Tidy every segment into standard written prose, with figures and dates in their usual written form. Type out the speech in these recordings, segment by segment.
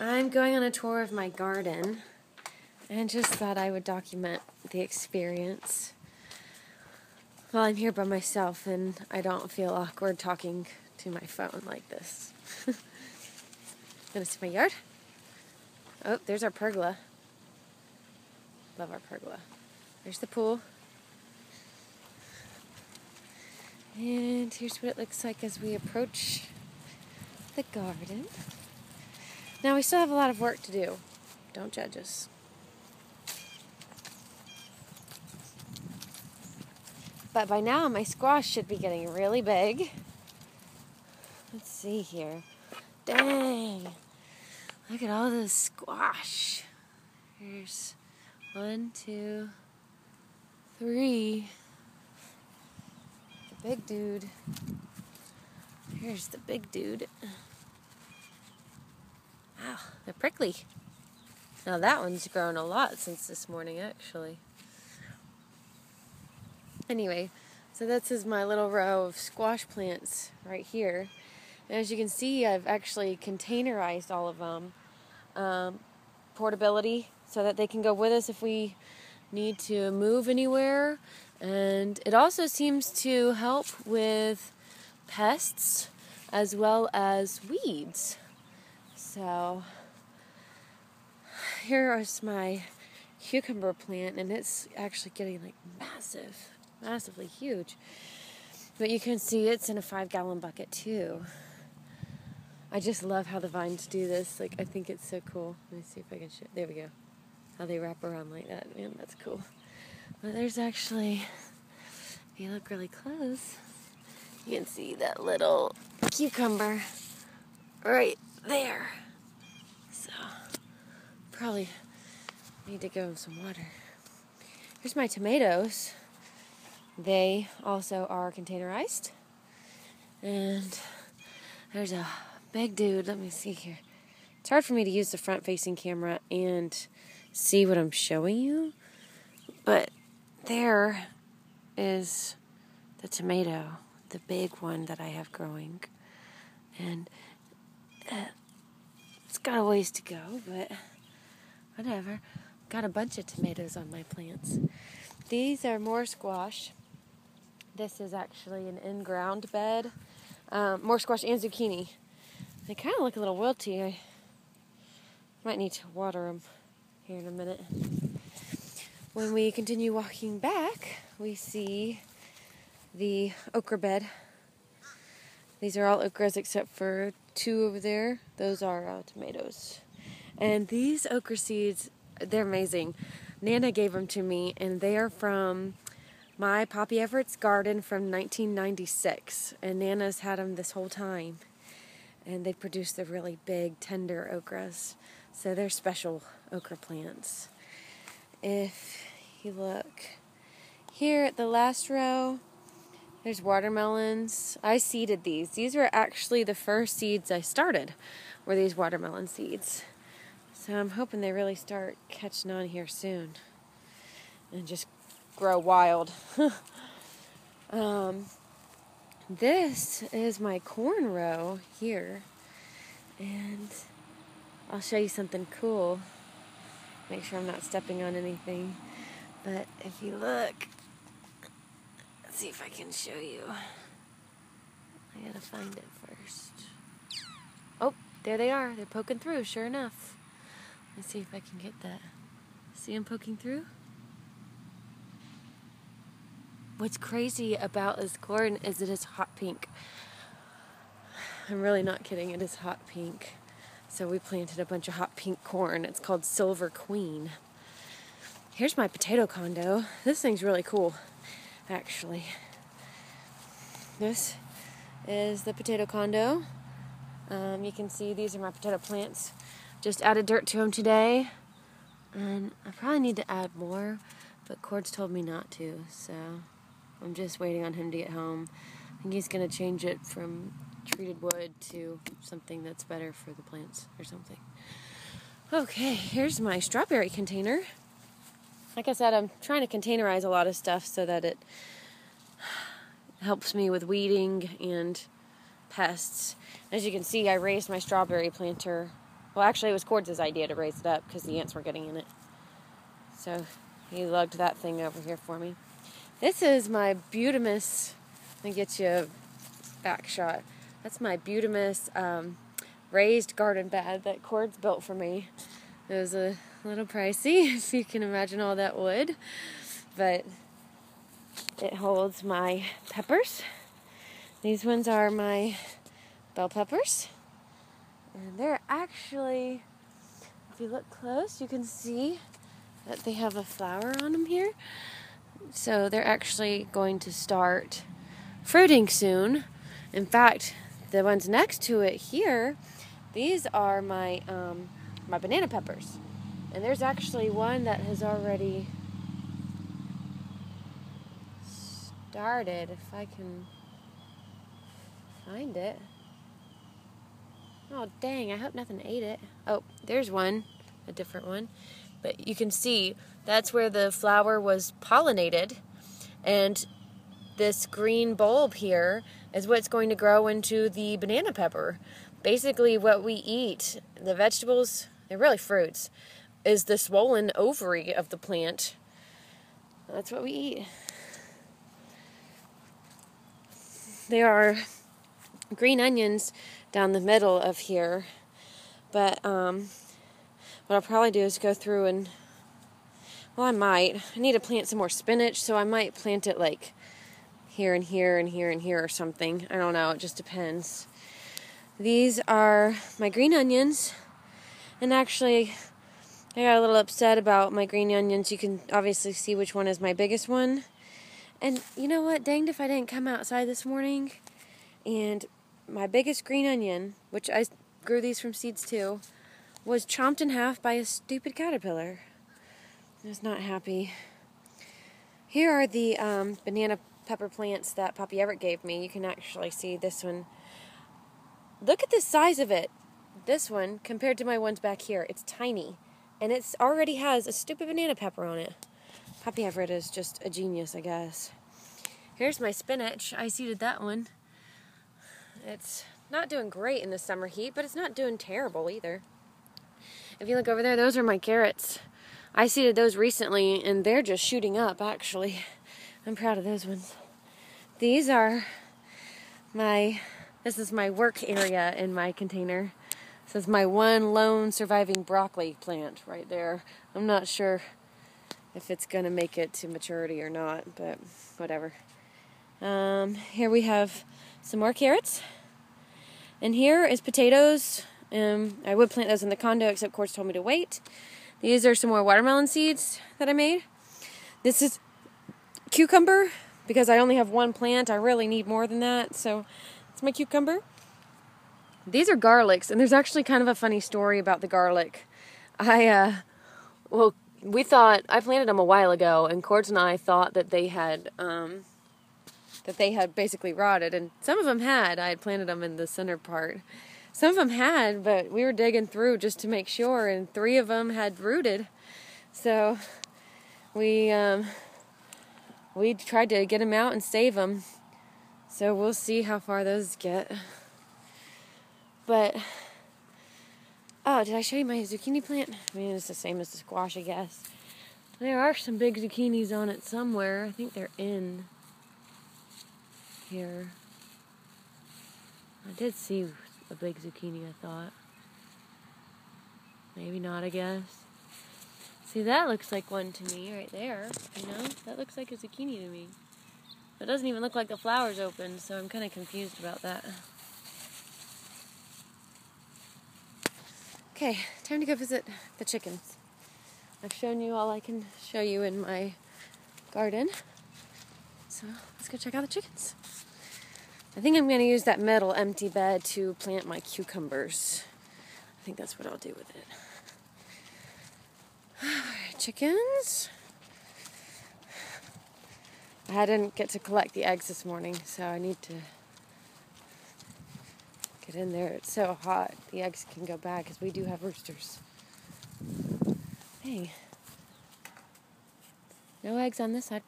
I'm going on a tour of my garden and just thought I would document the experience while I'm here by myself and I don't feel awkward talking to my phone like this. Gonna see my yard? Oh, there's our pergola. Love our pergola. There's the pool. And here's what it looks like as we approach the garden. Now we still have a lot of work to do. Don't judge us. But by now my squash should be getting really big. Let's see here. Dang! Look at all this squash. Here's 1, 2, 3. The big dude. Here's the big dude. Wow, they're prickly. Now that one's grown a lot since this morning, actually. Anyway, so this is my little row of squash plants right here. And as you can see, I've actually containerized all of them. Portability, so that they can go with us if we need to move anywhere. And it also seems to help with pests as well as weeds. So here is my cucumber plant, and it's actually getting like massively huge. But you can see it's in a 5-gallon bucket too. I just love how the vines do this. Like, I think it's so cool. Let me see if I can show. There we go. How they wrap around like that. Man, that's cool. But there's actually, if you look really close, you can see that little cucumber right there. So, probably need to give them some water. Here's my tomatoes. They also are containerized. And there's a big dude. Let me see here. It's hard for me to use the front-facing camera and see what I'm showing you. But there is the tomato, the big one that I have growing. And it's got a ways to go, but whatever. Got a bunch of tomatoes on my plants. These are more squash. This is actually an in-ground bed. More squash and zucchini. They kind of look a little wilty. I might need to water them here in a minute. When we continue walking back, we see the okra bed. These are all okras except for 2 over there. Those are tomatoes. And these okra seeds, they're amazing. Nana gave them to me, and they are from my Poppy Everett's garden from 1996. And Nana's had them this whole time. And they produce the really big, tender okras. So they're special okra plants. If you look here at the last row, there's watermelons. I seeded these. These were actually the first seeds I started, were these watermelon seeds. So I'm hoping they really start catching on here soon and just grow wild. This is my corn row here, and I'll show you something cool. Make sure I'm not stepping on anything. But if you look, let's see if I can show you. I gotta find it first. Oh, there they are. They're poking through, sure enough. Let's see if I can get that. See them poking through? What's crazy about this corn is it is hot pink. I'm really not kidding, it is hot pink. So we planted a bunch of hot pink corn. It's called Silver Queen. Here's my potato condo. This thing's really cool, actually. This is the potato condo. You can see these are my potato plants. Just added dirt to them today. And I probably need to add more, but Cord's told me not to, so I'm just waiting on him to get home. I think he's going to change it from treated wood to something that's better for the plants or something. Okay, here's my strawberry container. Like I said, I'm trying to containerize a lot of stuff so that it helps me with weeding and pests. As you can see, I raised my strawberry planter Well, actually, it was Cord's idea to raise it up because the ants were getting in it. So he lugged that thing over here for me. This is my butamus. Let me get you a back shot. That's my butamus raised garden bed that Cord's built for me. It was a little pricey, if you can imagine all that wood. But it holds my peppers. These ones are my bell peppers. And they're actually, if you look close, you can see that they have a flower on them here. So they're actually going to start fruiting soon. In fact, the ones next to it here, these are my my banana peppers. And there's actually one that has already started, if I can find it. Oh, dang, I hope nothing ate it. Oh, there's one, a different one. But you can see that's where the flower was pollinated. And this green bulb here is what's going to grow into the banana pepper. Basically, what we eat, the vegetables, they're really fruits, is the swollen ovary of the plant. That's what we eat. There are green onions down the middle of here, but what I'll probably do is go through and, well, I need to plant some more spinach, so I might plant it like here and here and here and here or something. I don't know, it just depends. These are my green onions, and actually I got a little upset about my green onions. You can obviously see which one is my biggest one. And you know what, danged if I didn't come outside this morning and my biggest green onion, which I grew these from seeds too, was chomped in half by a stupid caterpillar. I was not happy. Here are the banana pepper plants that Poppy Everett gave me. You can actually see this one. Look at the size of it. This one, compared to my ones back here, it's tiny. And it already has a stupid banana pepper on it. Poppy Everett is just a genius, I guess. Here's my spinach. I seeded that one. It's not doing great in the summer heat, but it's not doing terrible either. If you look over there, those are my carrots. I seeded those recently, and they're just shooting up, actually. I'm proud of those ones. These are this is my work area in my container. This is my one lone surviving broccoli plant right there. I'm not sure if it's going to make it to maturity or not, but whatever. Here we have some more carrots. And here is potatoes. I would plant those in the condo, except Courts told me to wait. These are some more watermelon seeds that I made. This is cucumber, because I only have one plant. I really need more than that, so it's my cucumber. These are garlics, and there's actually kind of a funny story about the garlic. I planted them a while ago, and Cords and I thought that they had basically rotted, and some of them had. I had planted them in the center part. Some of them had, but we were digging through just to make sure, and 3 of them had rooted. So we tried to get them out and save them. So we'll see how far those get. But, oh, did I show you my zucchini plant? I mean, it's the same as the squash, I guess. There are some big zucchinis on it somewhere. I think they're in here. I did see a big zucchini, I thought. Maybe not, I guess. See, that looks like one to me right there, you know? That looks like a zucchini to me. It doesn't even look like the flower's open, so I'm kind of confused about that. Okay, time to go visit the chickens. I've shown you all I can show you in my garden. So let's go check out the chickens. I think I'm going to use that metal empty bed to plant my cucumbers. I think that's what I'll do with it. Alright, chickens. I didn't get to collect the eggs this morning, so I need to get in there. It's so hot, the eggs can go bad because we do have roosters. Hey. No eggs on this side.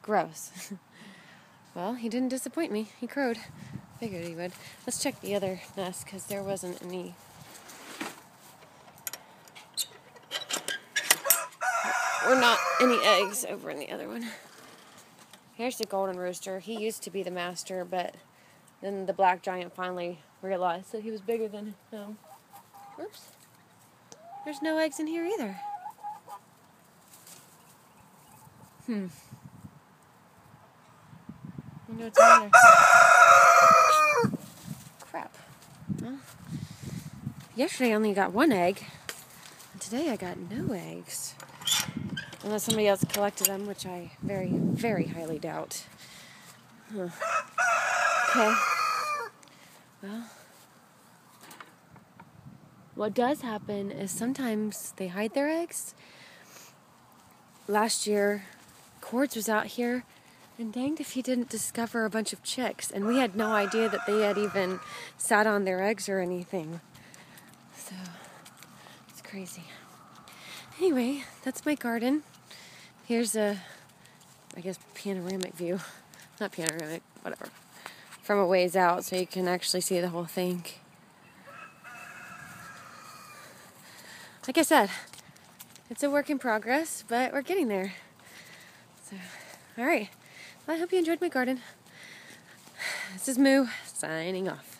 Gross. Well, he didn't disappoint me. He crowed. Figured he would. Let's check the other nest because there wasn't any. Or not any eggs over in the other one. Here's the golden rooster. He used to be the master, but then the black giant finally realized that he was bigger than him. Oops. There's no eggs in here either. Wonder what's in there. Crap. Well, yesterday I only got one egg. And today I got no eggs. Unless somebody else collected them, which I very, very highly doubt. Okay. Well, what does happen is sometimes they hide their eggs. Last year, Cords was out here, and danged if he didn't discover a bunch of chicks, and we had no idea that they had even sat on their eggs or anything. So, it's crazy. Anyway, that's my garden. Here's a, I guess, panoramic view. Not panoramic, whatever. From a ways out, so you can actually see the whole thing. Like I said, it's a work in progress, but we're getting there. So, alright. Well, I hope you enjoyed my garden. This is Moo, signing off.